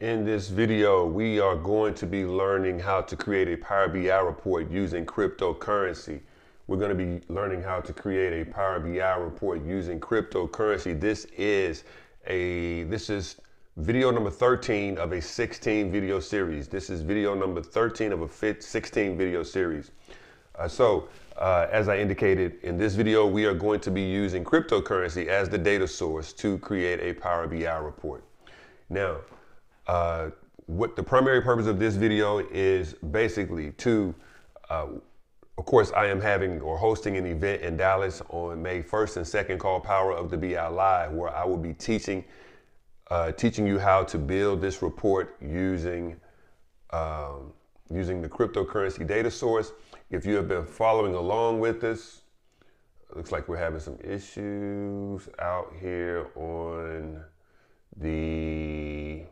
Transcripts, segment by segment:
In this video, we are going to be learning how to create a Power BI report using cryptocurrency. We're going to be learning how to create a Power BI report using cryptocurrency. This is video number 13 of a 16 video series. This is video number 13 of a 16 video series. As I indicated in this video, we are going to be using cryptocurrency as the data source to create a Power BI report. Now, what the primary purpose of this video is basically to, of course, I am having or hosting an event in Dallas on May 1st and 2nd called Power of the BI Live, where I will be teaching you how to build this report using the cryptocurrency data source. If you have been following along with us, it looks like we're having some issues out here on the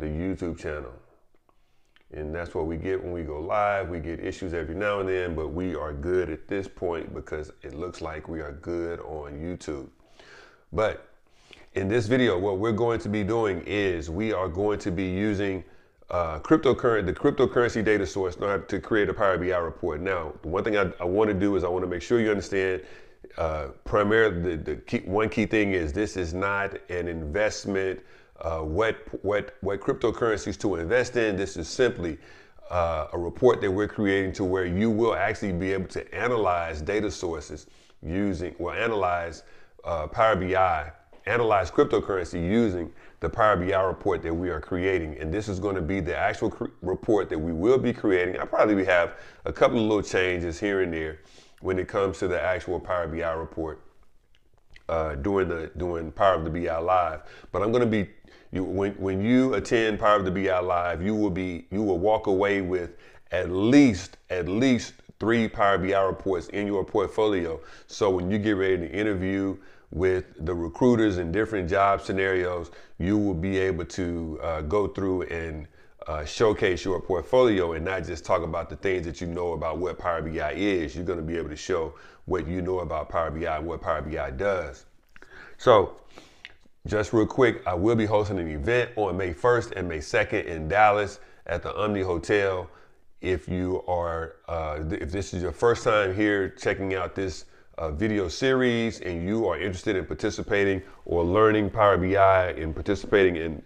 YouTube channel. And that's what we get when we go live. We get issues every now and then, but we are good at this point because it looks like we are good on YouTube. But in this video, what we're going to be doing is we are going to be using the cryptocurrency data source in order to create a Power BI report. Now, the one thing I want to do is I want to make sure you understand primarily one key thing is this is not an investment. What cryptocurrencies to invest in. This is simply a report that we're creating to where you will actually be able to analyze data sources analyze Power BI, analyze cryptocurrency using the Power BI report that we are creating. And this is going to be the actual report that we will be creating. I'll probably have a couple of little changes here and there when it comes to the actual Power BI report during Power of the BI Live. But I'm going to be when you attend Power of the BI Live, you will walk away with at least 3 Power BI reports in your portfolio. So when you get ready to interview with the recruiters in different job scenarios, you will be able to go through and showcase your portfolio and not just talk about the things that you know about what Power BI is. You're going to be able to show what you know about Power BI and what Power BI does. So just real quick, I will be hosting an event on May 1st and May 2nd in Dallas at the Omni Hotel. If this is your first time here checking out this video series and you are interested in participating or learning Power BI and participating in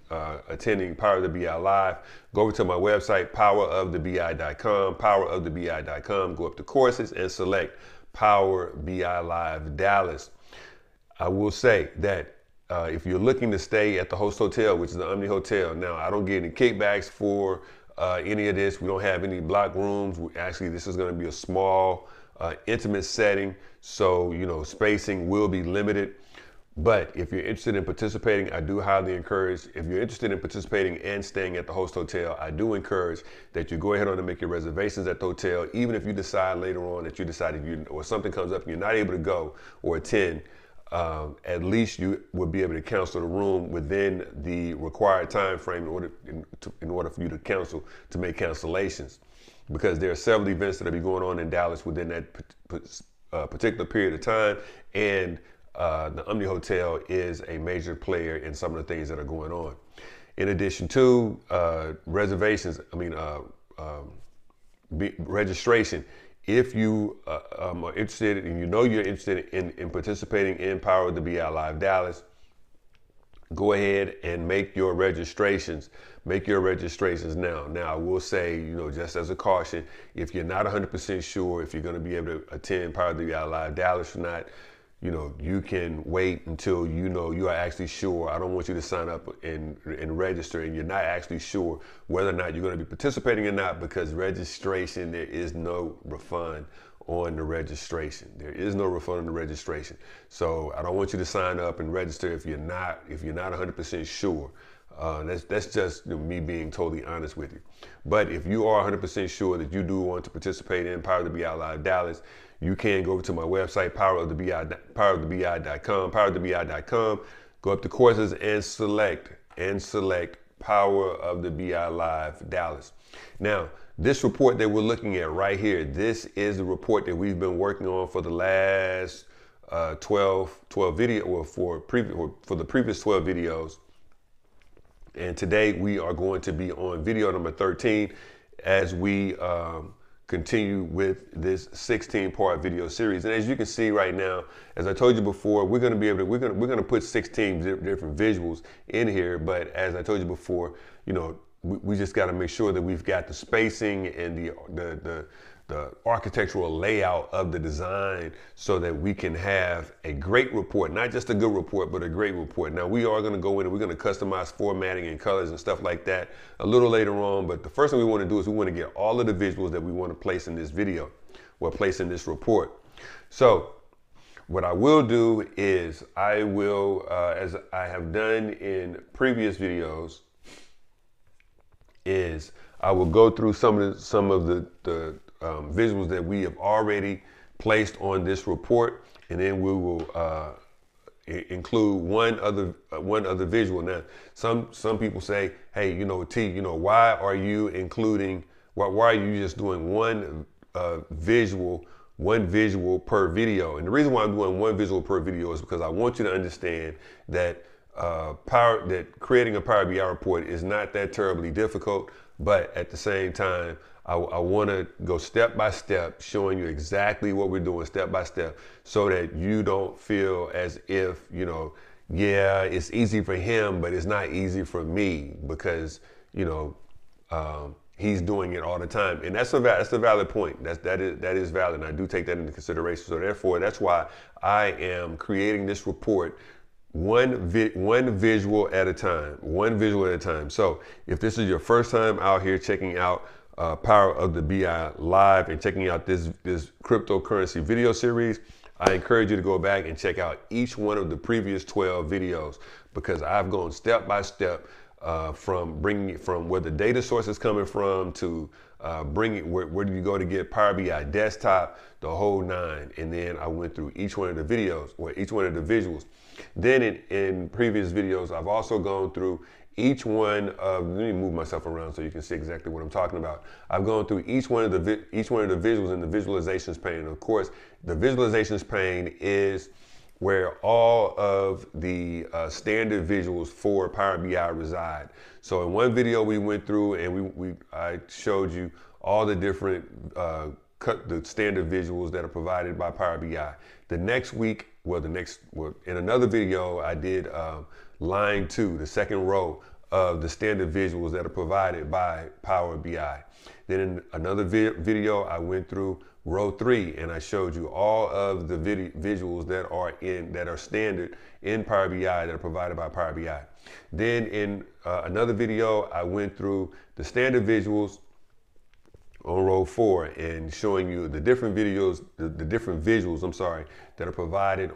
attending Power of the BI Live, go over to my website, powerofthebi.com, go up to courses and select Power BI Live Dallas. I will say that if you're looking to stay at the host hotel, which is the Omni Hotel, now I don't get any kickbacks for any of this. We don't have any block rooms. Actually, this is going to be a small, intimate setting. So, spacing will be limited. But if you're interested in participating, I do highly encourage, if you're interested in participating and staying at the host hotel, I do encourage that you go ahead on and make your reservations at the hotel. Even if you decide later on that you decided or something comes up and you're not able to go or attend, at least you will be able to cancel the room within the required time frame in order for you to make cancellations, because there are several events that will be going on in Dallas within that particular period of time, and the Omni Hotel is a major player in some of the things that are going on. In addition to registration. If you are interested and you're interested in participating in Power of the BI Live Dallas, go ahead and make your registrations. Make your registrations now. Now, I will say, just as a caution, if you're not 100% sure if you're going to be able to attend Power of the BI Live Dallas or not, you can wait until you are actually sure. I don't want you to sign up and register and you're not actually sure whether or not you're going to be participating or not, because registration, there is no refund on the registration. There is no refund on the registration. So I don't want you to sign up and register if you're not 100% sure. That's just me being totally honest with you. But if you are 100% sure that you do want to participate in Power of the BI Live Dallas, you can go over to my website, powerofthebi.com, go up to courses and select Power of the BI Live Dallas. Now, this report that we're looking at right here, this is the report that we've been working on for the last 12 video, or for the previous 12 videos. And today we are going to be on video number 13 as we continue with this 16-part video series. And as you can see right now, as I told you before, we're going to put 16 different visuals in here. But as I told you before, you know, we just got to make sure that we've got the spacing and the architectural layout of the design so that we can have a great report, not just a good report, but a great report. Now we are going to go in and we're going to customize formatting and colors and stuff like that a little later on. But the first thing we want to do is we want to get all of the visuals that we want to place in this video or place in this report. So what I will do is I will, as I have done in previous videos, is I will go through some of the visuals that we have already placed on this report, and then we will include one other visual. Now, some people say, hey, you know, T, you know, why are you just doing one visual per video? And the reason why I'm doing one visual per video is because I want you to understand that creating a Power BI report is not that terribly difficult, but at the same time, I want to go step by step, showing you exactly what we're doing step by step, so that you don't feel as if, you know, yeah, it's easy for him, but it's not easy for me because, you know, he's doing it all the time. And that's a valid point. That is valid, and I do take that into consideration. So therefore, that's why I am creating this report one visual at a time. So if this is your first time out here checking out Power of the BI Live and checking out this cryptocurrency video series, I encourage you to go back and check out each one of the previous 12 videos, because I've gone step by step from where the data source is coming from to where do you go to get Power BI desktop, the whole nine. And then I went through each one of the videos or each one of the visuals. Then in previous videos, I've also gone through each one of, let me move myself around so you can see exactly what I'm talking about. I've gone through each one of the visuals in the visualizations pane. And of course, the visualizations pane is where all of the standard visuals for Power BI reside. So in one video we went through and I showed you all the different the standard visuals that are provided by Power BI. The next week, in another video, I did line 2, the second row of the standard visuals that are provided by Power BI. Then in another video, I went through row 3 and I showed you all of the visuals that are standard in Power BI that are provided by Power BI. Then in another video, I went through the standard visuals on row 4 and showing you the different videos, the different visuals, that are provided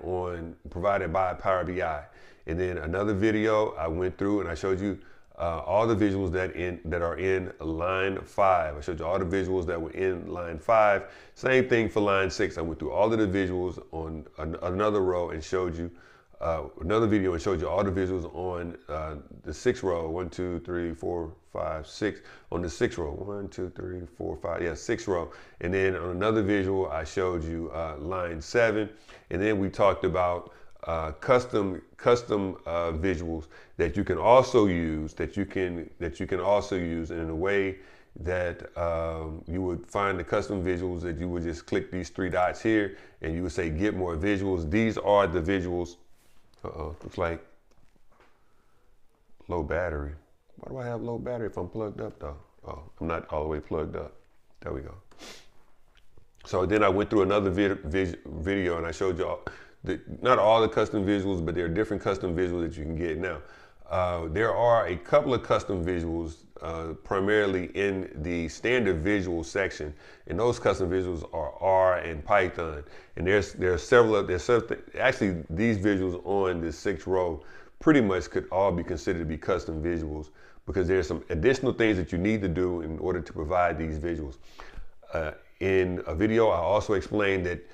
by Power BI. And then another video I went through and I showed you all the visuals that are in line 5. I showed you all the visuals that were in line 5. Same thing for line 6. I went through all of the visuals on another row and showed you another video and showed you all the visuals on the 6th row. 1, 2, 3, 4, 5, 6 on the 6th row. 1, 2, 3, 4, 5. Yeah, 6th row. And then on another visual, I showed you line 7. And then we talked about custom visuals that you can also use. That you can also use in a way that you would find the custom visuals that you would just click these 3 dots here and you would say get more visuals. These are the visuals. Looks like low battery. Why do I have low battery if I'm plugged up though? Oh, I'm not all the way plugged up. There we go. So then I went through another video and I showed you not all the custom visuals, but there are different custom visuals that you can get. Now, there are a couple of custom visuals primarily in the standard visual section, and those custom visuals are R and Python. And there's several. Actually, these visuals on the 6th row pretty much could all be considered to be custom visuals because there's some additional things that you need to do in order to provide these visuals. In a video, I also explained that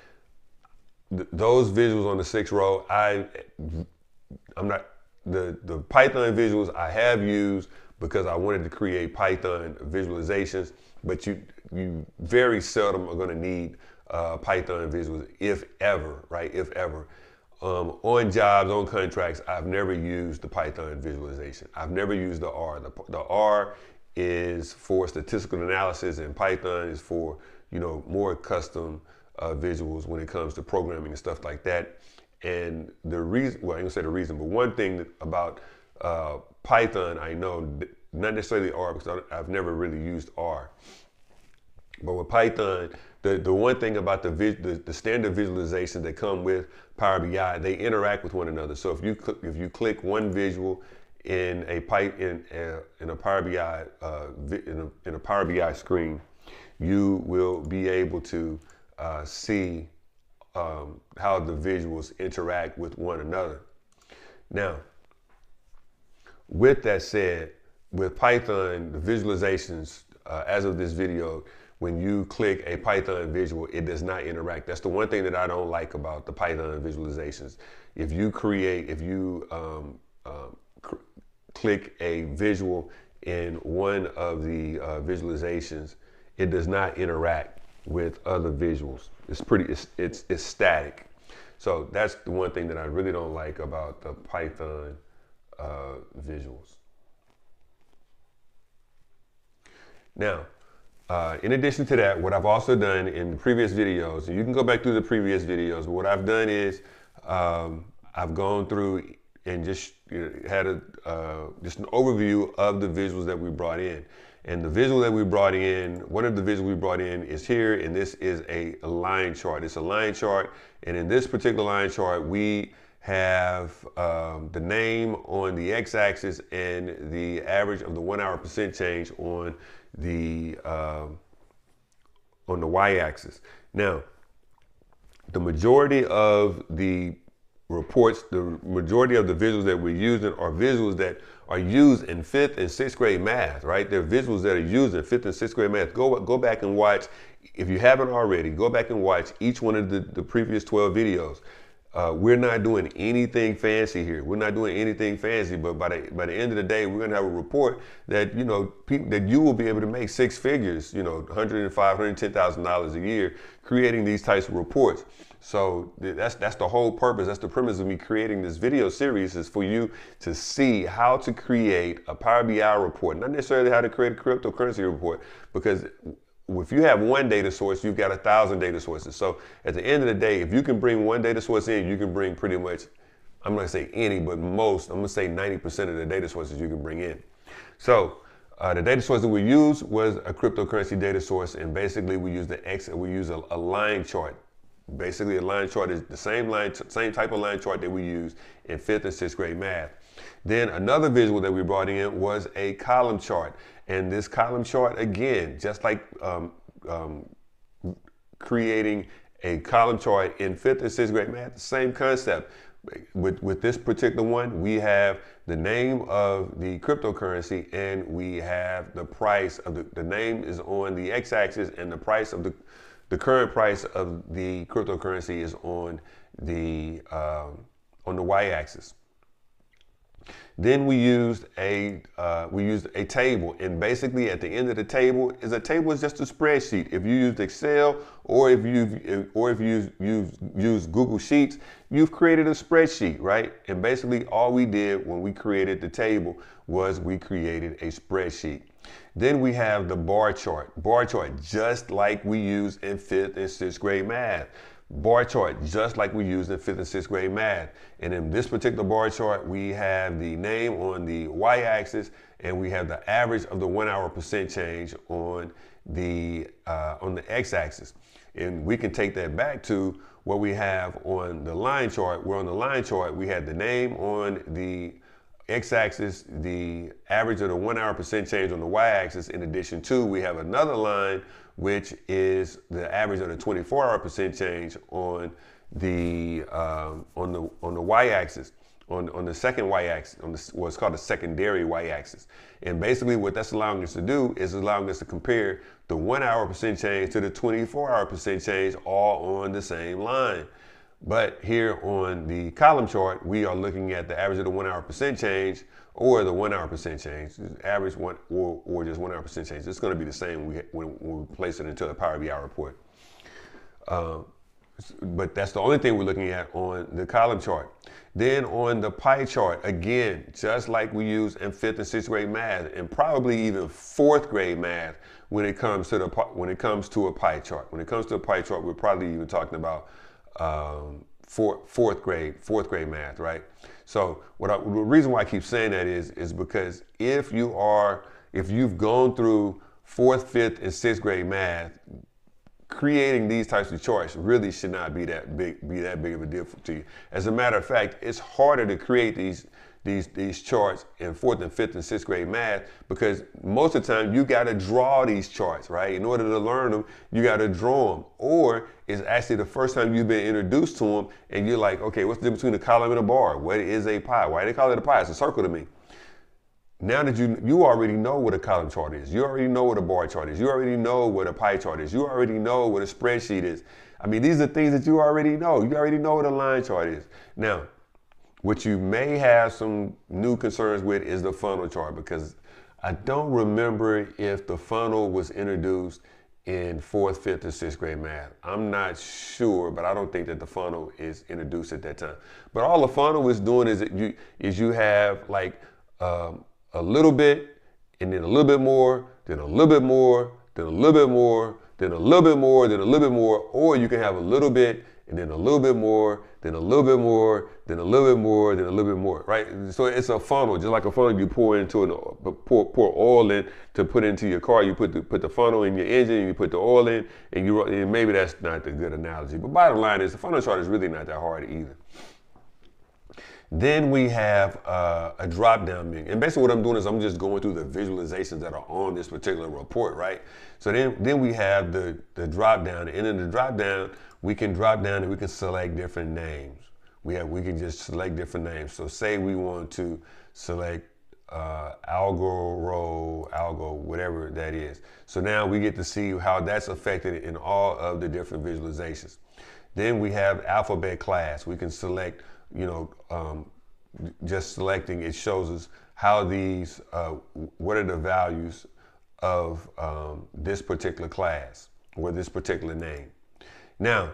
those visuals on the 6th row, I'm not. The Python visuals I have used because I wanted to create Python visualizations, but you very seldom are going to need Python visuals, if ever, right? If ever. On jobs, on contracts, I've never used the Python visualization. I've never used the R. The R is for statistical analysis, and Python is for, you know, more custom visuals when it comes to programming and stuff like that. And the reason, well, I ain't gonna say the reason, but one thing about Python, I know, not necessarily R, because I've never really used R. But with Python, the one thing about the standard visualizations that come with Power BI, they interact with one another. So if you click one visual in a Power BI in a Power BI screen, you will be able to see how the visuals interact with one another. Now, with that said, with Python, the visualizations, as of this video, when you click a Python visual, it does not interact. That's the one thing that I don't like about the Python visualizations. If you click a visual in one of the visualizations, it does not interact with other visuals. It's static. So that's the one thing that I really don't like about the Python visuals. Now, in addition to that, what I've also done in the previous videos, and you can go back through the previous videos, but what I've done is I've gone through and just had just an overview of the visuals that we brought in. And the visual that we brought in, one of the visuals we brought in is here, and this is a line chart. It's a line chart, and in this particular line chart, we have the name on the x-axis and the average of the 1 hour percent change on the y-axis. Now, the majority of the reports, the majority of the visuals that we're using are visuals that are used in 5th and 6th grade math, right? They're visuals that are used in 5th and 6th grade math. Go back and watch, if you haven't already, go back and watch each one of the previous 12 videos. We're not doing anything fancy here. We're not doing anything fancy, but by the end of the day, we're gonna have a report that, you know, that you will be able to make 6 figures, you know, $105,000, $110,000 a year, creating these types of reports. So that's the whole purpose. That's the premise of me creating this video series, is for you to see how to create a Power BI report, not necessarily how to create a cryptocurrency report, because if you have one data source, you've got 1,000 data sources. So at the end of the day, if you can bring one data source in, you can bring pretty much, I'm not gonna say any, but most, I'm gonna say 90% of the data sources you can bring in. So the data source that we used was a cryptocurrency data source, and basically we use a line chart. Basically, a line chart is the same type of line chart that we use in 5th and 6th grade math. Then another visual that we brought in was a column chart. And this column chart, again, just like creating a column chart in 5th and 6th grade math, the same concept. With this particular one, we have the name of the cryptocurrency, and we have the price of the name is on the x-axis, and the price of the current price of the cryptocurrency is on the y-axis. Then we used a table, and basically at the end of the table is just a spreadsheet. If you used Excel or if you use Google Sheets, you've created a spreadsheet, right? And basically all we did when we created the table was we created a spreadsheet. Then we have the bar chart, just like we use in 5th and 6th grade math. Bar chart, just like we use in 5th and 6th grade math. And in this particular bar chart, we have the name on the y-axis, and we have the average of the 1 hour percent change on the x-axis. And we can take that back to what we have on the line chart, where on the line chart, we had the name on the x-axis, the average of the 1 hour percent change on the y-axis. In addition to, we have another line which is the average of the 24-hour percent change on the y-axis, on the second y-axis, what's called the secondary y-axis. And basically what that's allowing us to do is allowing us to compare the 1 hour percent change to the 24-hour percent change, all on the same line. But here on the column chart, we are looking at the average of the 1 hour percent change, or the 1 hour percent change, average one, or just 1 hour percent change. It's going to be the same when we place it into a Power BI report. But that's the only thing we're looking at on the column chart. Then on the pie chart, again, just like we use in 5th and 6th grade math, and probably even 4th grade math, when it comes to a pie chart. When it comes to a pie chart, we're probably even talking about fourth grade math, right? So the reason why I keep saying that is because if you've gone through 4th, 5th, and 6th grade math, creating these types of charts really should not be that big of a deal to you. As a matter of fact, it's harder to create these charts in 4th and 5th and 6th grade math because most of the time you got to draw these charts, right? In order to learn them, you got to draw them. Or it's actually the first time you've been introduced to them and you're like, okay, what's the difference between a column and a bar? What is a pie? Why do they call it a pie? It's a circle to me. Now that you already know what a column chart is, you already know what a bar chart is, you already know what a pie chart is, you already know what a spreadsheet is. I mean, these are things that you already know. You already know what a line chart is. Now, what you may have some new concerns with is the funnel chart, because I don't remember if the funnel was introduced in 4th, 5th, or 6th grade math. I'm not sure, but I don't think that the funnel is introduced at that time. But all the funnel is doing is you have like a little bit, and then a little bit more, then a little bit more, then a little bit more, then a little bit more, then a little bit more, or you can have a little bit, and then a little bit more, then a little bit more, then a little bit more, then a little bit more, right? So it's a funnel, just like a funnel you pour pour oil in to put into your car. You put the funnel in your engine, and you put the oil in, and maybe that's not the good analogy. But bottom line is the funnel chart is really not that hard either. Then we have a drop down menu. And basically what I'm doing is I'm just going through the visualizations that are on this particular report, right? So then we have the drop down. And in the drop down, we can drop down and we can select different names. We can just select different names. So say we want to select algo, whatever that is. So now we get to see how that's affected in all of the different visualizations. Then we have alphabet class. We can select, just selecting, it shows us how these, what are the values of this particular class or this particular name. Now,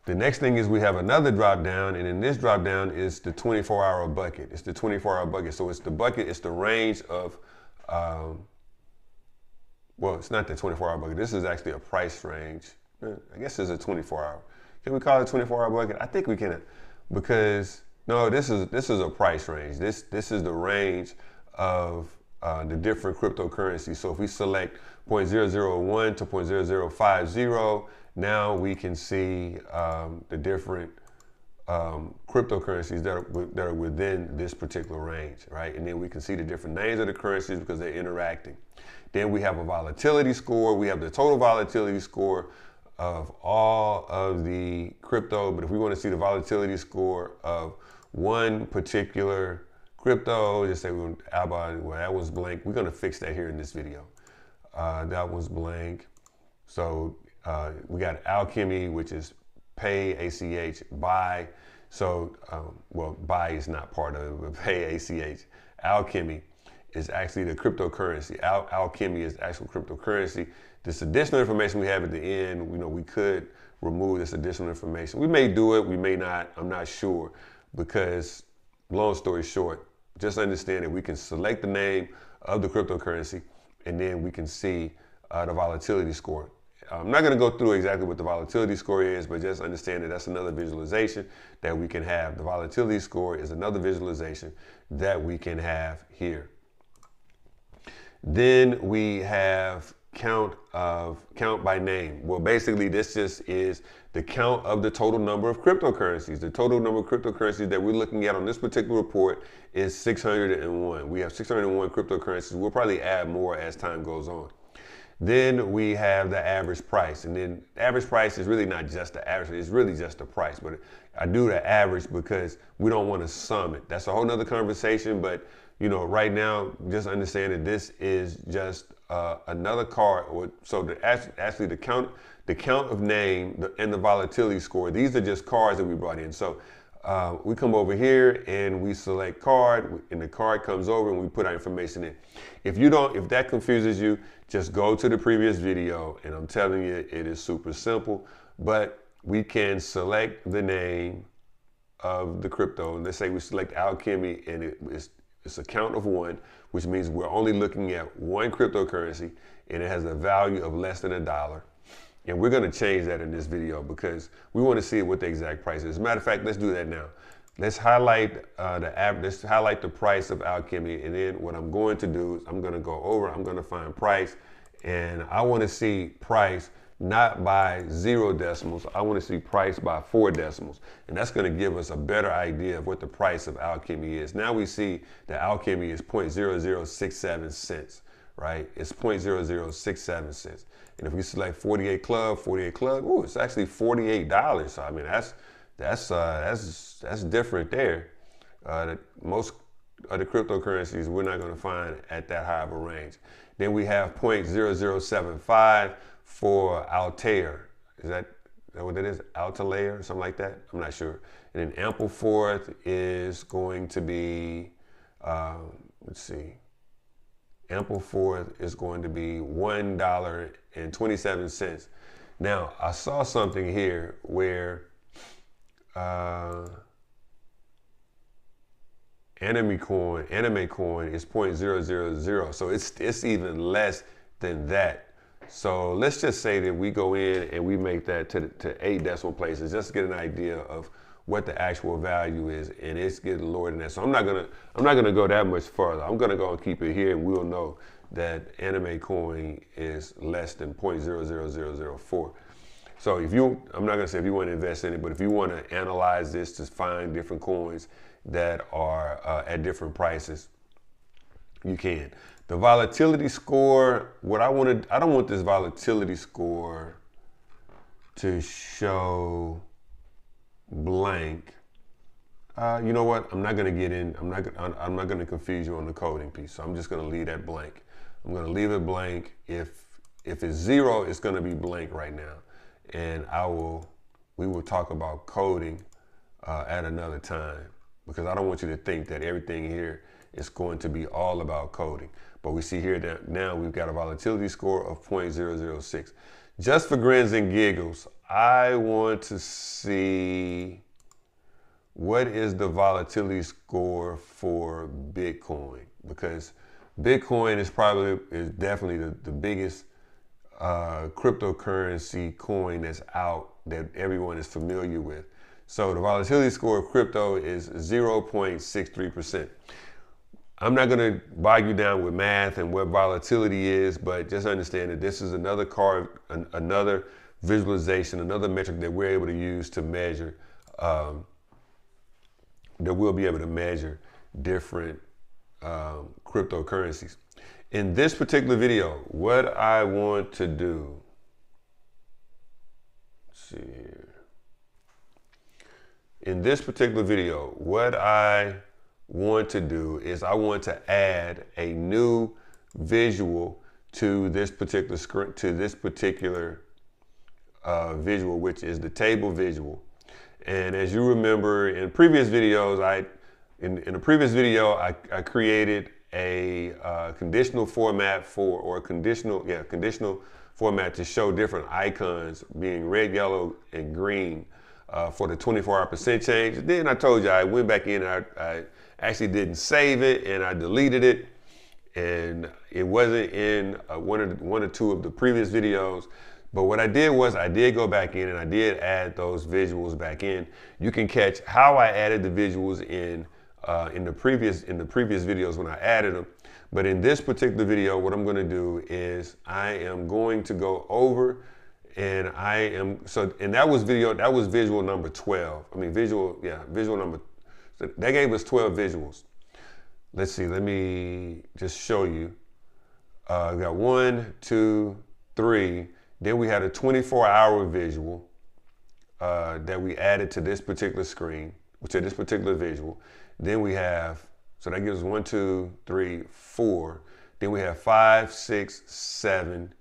the next thing is we have another drop down, and in this drop down is the 24-hour bucket. It's the 24-hour bucket. So it's the bucket, it's the range of, well, it's not the 24-hour bucket. This is actually a price range. I guess it's a 24-hour. Can we call it a 24-hour bucket? I think we can, because no, this is a price range. This is the range of the different cryptocurrencies. So if we select 0.001 to 0.0050, now we can see the different cryptocurrencies that are within this particular range, right? And then we can see the different names of the currencies because they're interacting. Then we have a volatility score. We have the total volatility score of all of the crypto. But if we want to see the volatility score of one particular crypto, just say, well, that was blank. We're going to fix that here in this video. That was blank. So we got alchemy, which is pay, ACH, buy. So, well, buy is not part of it, but pay, ACH. Alchemy is actually the cryptocurrency. Alchemy is actual cryptocurrency. This additional information we have at the end, we could remove this additional information. We may do it, we may not, I'm not sure, because long story short, just understand that we can select the name of the cryptocurrency and then we can see the volatility score. I'm not going to go through exactly what the volatility score is, but just understand that that's another visualization that we can have. The volatility score is another visualization that we can have here. Then we have count by name. Well, basically this just is the count of the total number of cryptocurrencies. The total number of cryptocurrencies that we're looking at on this particular report is 601. We have 601 cryptocurrencies. We'll probably add more as time goes on. Then we have the average price, and then the average price is really not just the average, it's really just the price, but I do the average because we don't want to sum it. That's a whole nother conversation, but right now, just understand that this is just another card, actually the count of name and the volatility score, these are just cards that we brought in. So we come over here and we select card, and the card comes over and we put our information in. If that confuses you, just go to the previous video, and I'm telling you, it is super simple. but we can select the name of the crypto. Let's say we select Alchemy, and it's a count of one, which means we're only looking at one cryptocurrency and it has a value of less than $1. And we're going to change that in this video because we want to see what the exact price is. As a matter of fact, let's do that now. Let's highlight let's highlight the price of Alchemy, and then what I'm going to do is I'm going to go over, I'm going to find price, and I want to see price not by 0 decimals. I want to see price by 4 decimals. And that's going to give us a better idea of what the price of Alchemy is. Now we see that Alchemy is 0.0067 cents, right? It's 0.0067 cents. And if we select 48 Club, ooh, it's actually $48. So I mean, that's different there. Most of the cryptocurrencies we're not going to find at that high of a range. Then we have 0.0075 for Altair. Is that what it is? Altair or something like that? I'm not sure. And then Ampleforth is going to be, let's see. Ampleforth is going to be $1.27. Now, I saw something here where anime coin is 0.000. So it's even less than that. So let's just say that we go in and we make that to 8 decimal places just to get an idea of what the actual value is, and it's getting lower than that. So I'm not gonna go that much further. I'm gonna go and keep it here, and we'll know that anime coin is less than 0.00004. So I'm not gonna say if you want to invest in it, but if you want to analyze this to find different coins that are at different prices, you can. The volatility score, I don't want this volatility score to show blank. You know what? I'm not going to get in. I'm not going to confuse you on the coding piece. So I'm just going to leave that blank. I'm going to leave it blank. If it's 0, it's going to be blank right now. And we will talk about coding at another time, because I don't want you to think that everything here is going to be all about coding. But we see here that now we've got a volatility score of 0.006. Just for grins and giggles, I want to see what is the volatility score for Bitcoin, because Bitcoin is definitely the biggest cryptocurrency coin that's out that everyone is familiar with. So the volatility score of crypto is 0.63%. I'm not going to bog you down with math and what volatility is, but just understand that this is another visualization, another metric that we're able to use to measure, that we'll be able to measure different cryptocurrencies. In this particular video, what I want to do, let's see here. In this particular video, what I want to do is I want to add a new visual to this particular screen, to this particular visual, which is the table visual. And as you remember in previous videos, in a previous video I created a conditional format conditional format to show different icons being red, yellow, and green for the 24-hour percent change. And then I told you I went back in and I actually didn't save it, and I deleted it, and it wasn't in one or two of the previous videos. But what I did was I did go back in and I did add those visuals back in. You can catch how I added the visuals in the previous videos when I added them. But in this particular video, what I'm going to do is I am going to go over, and that was visual number 12. I mean visual number. So that gave us 12 visuals. Let's see, let me just show you. We got 1, 2, 3. Then we had a 24-hour visual that we added to this particular screen, to this particular visual. Then we have, so that gives us 1, 2, 3, 4. Then we have 5, 6, 7,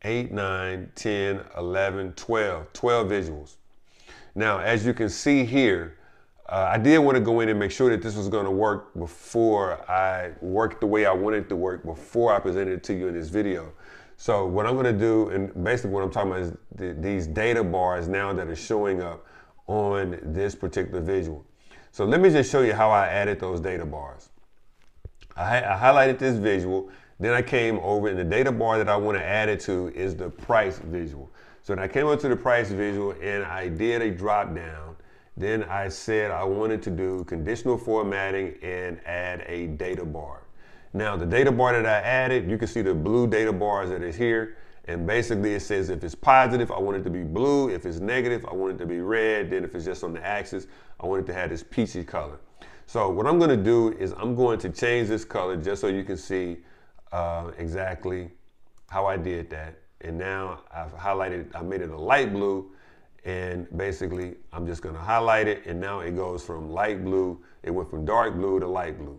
8, 9, 10, 11, 12 visuals. Now, as you can see here, I did want to go in and make sure that this was going to work before I worked the way I wanted it to work before I presented it to you in this video. So what I'm going to do, and basically what I'm talking about is these data bars now that are showing up on this particular visual. So let me just show you how I added those data bars. I highlighted this visual, then I came over, and the data bar that I want to add it to is the price visual. So then I came over to the price visual and I did a drop down. Then I said I wanted to do conditional formatting and add a data bar. Now the data bar that I added, you can see the blue data bars that is here. And basically it says if it's positive, I want it to be blue. If it's negative, I want it to be red. Then if it's just on the axis, I want it to have this peachy color. So what I'm gonna do is I'm going to change this color just so you can see exactly how I did that. And now I've highlighted, I made it a light blue, and basically I'm just gonna highlight it, and now it goes from light blue, it went from dark blue to light blue.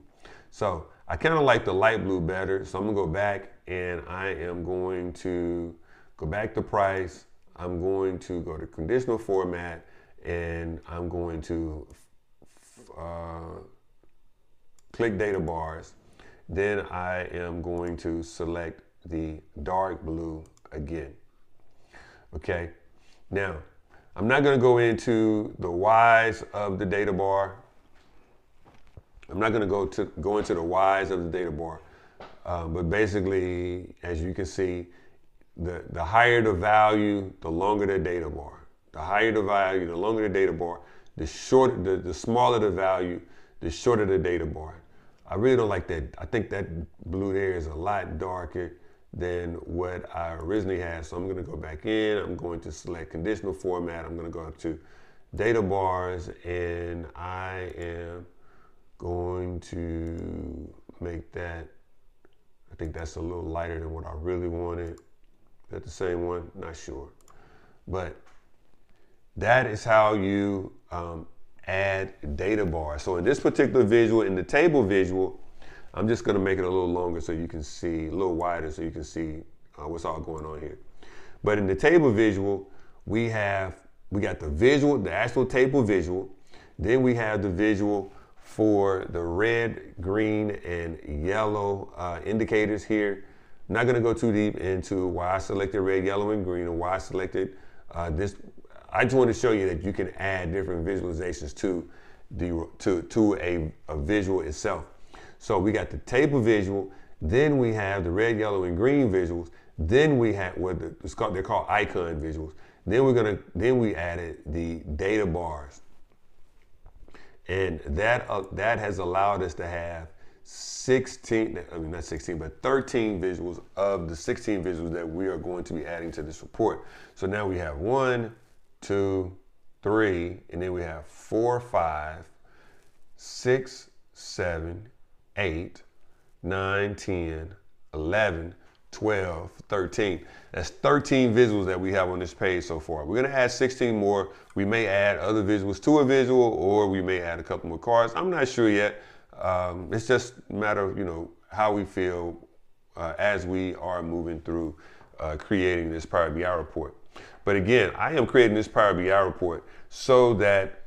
So I kind of like the light blue better, so I'm gonna go back and I am going to go back to price. I'm going to go to conditional format, and I'm going to click data bars. Then I am going to select the dark blue again. Okay, now I'm not going to go into the whys of the data bar. I'm not going to go into the whys of the data bar, but basically, as you can see, the higher the value, the longer the data bar. The higher the value, the longer the data bar. The smaller the value, the shorter the data bar. I really don't like that. I think that blue there is a lot darker than what I originally had. So I'm going to go back in. I'm going to select conditional format. I'm going to go up to data bars, and I am going to make that, I think that's a little lighter than what I really wanted. Is that the same one? Not sure. But that is how you add data bars. So in this particular visual, in the table visual, I'm just gonna make it a little longer so you can see, a little wider so you can see what's all going on here. But in the table visual, we got the visual, the actual table visual. Then we have the visual for the red, green, and yellow indicators here. I'm not gonna go too deep into why I selected red, yellow, and green, and why I selected this. I just want to show you that you can add different visualizations to a visual itself. So we got the table visual, then we have the red, yellow, and green visuals. Then we have they're called icon visuals. Then we added the data bars, and that has allowed us to have 13 visuals of the 16 visuals that we are going to be adding to this report. So now we have 1, 2, 3, and then we have 4, 5, 6, 7, 8, 9, 10, 11, 12, 13. That's 13 visuals that we have on this page so far. We're gonna add 16 more. We may add other visuals to a visual, or we may add a couple more cards. I'm not sure yet. It's just a matter of, how we feel as we are moving through creating this Power BI report. But again, I am creating this Power BI report so that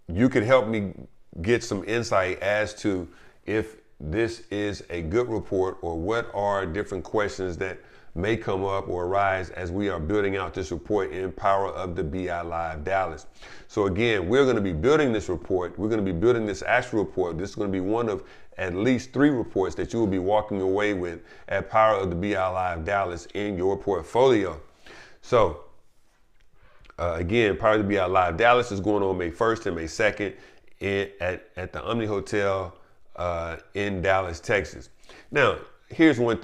you can help me get some insight as to if this is a good report, or what are different questions that may come up or arise as we are building out this report in Power of the BI Live Dallas. So again, we're going to be building this report. We're going to be building this actual report. This is going to be one of at least 3 reports that you will be walking away with at Power of the BI Live Dallas in your portfolio. So again, Power of the BI Live Dallas is going on May 1st and May 2nd at the Omni Hotel in Dallas, Texas. Now, here's one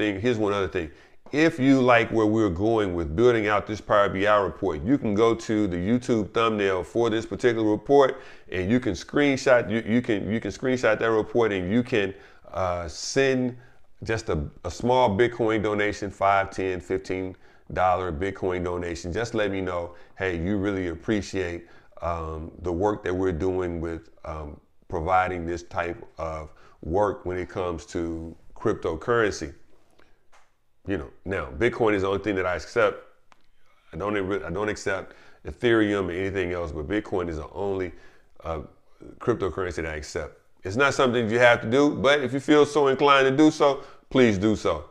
other thing. If you like where we're going with building out this Power BI report, you can go to the YouTube thumbnail for this particular report, and you can screenshot. You can screenshot that report, and you can send just a small Bitcoin donation, $5, $10, $15 Bitcoin donation. Just let me know, hey, you really appreciate the work that we're doing with providing this type of work when it comes to cryptocurrency. Now Bitcoin is the only thing that I accept. I don't accept Ethereum or anything else, but Bitcoin is the only cryptocurrency that I accept. It's not something you have to do, but if you feel so inclined to do so, please do so.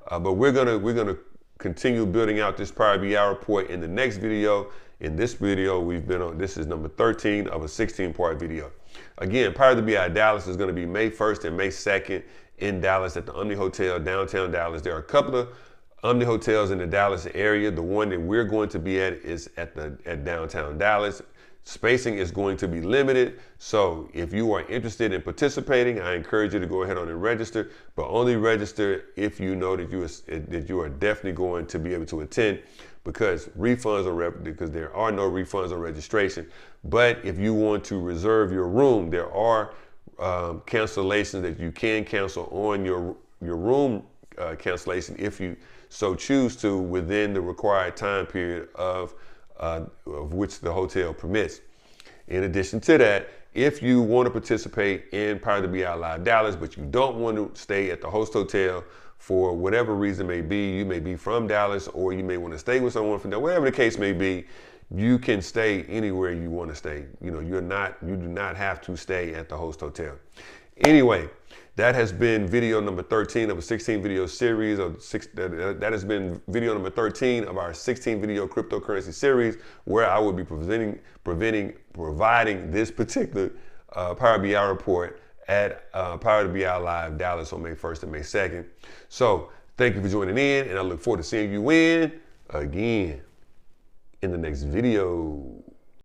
But we're gonna continue building out this Power BI report in the next video. In this video, this is number 13 of a 16-part video. Again, Power BI Dallas is going to be May 1st and May 2nd in Dallas at the Omni Hotel, downtown Dallas. There are a couple of Omni hotels in the Dallas area. The one that we're going to be at is at downtown Dallas. Spacing is going to be limited, so if you are interested in participating, I encourage you to go ahead on and register, but only register if you know that you are definitely going to be able to attend, because because there are no refunds on registration. But if you want to reserve your room, there are cancellations that you can cancel on your room cancellation if you so choose to within the required time period of which the hotel permits. In addition to that, if you want to participate in Power BI Live Dallas, but you don't want to stay at the host hotel for whatever reason may be, you may be from Dallas or you may want to stay with someone from there, whatever the case may be, you can stay anywhere you want to stay. You know, you do not have to stay at the host hotel. Anyway, that has been video number 13 of a 16 video series that has been video number 13 of our 16 video cryptocurrency series, where I will be providing this particular Power BI report at Power BI Live Dallas on May 1st and May 2nd. So thank you for joining in, and I look forward to seeing you again in the next video.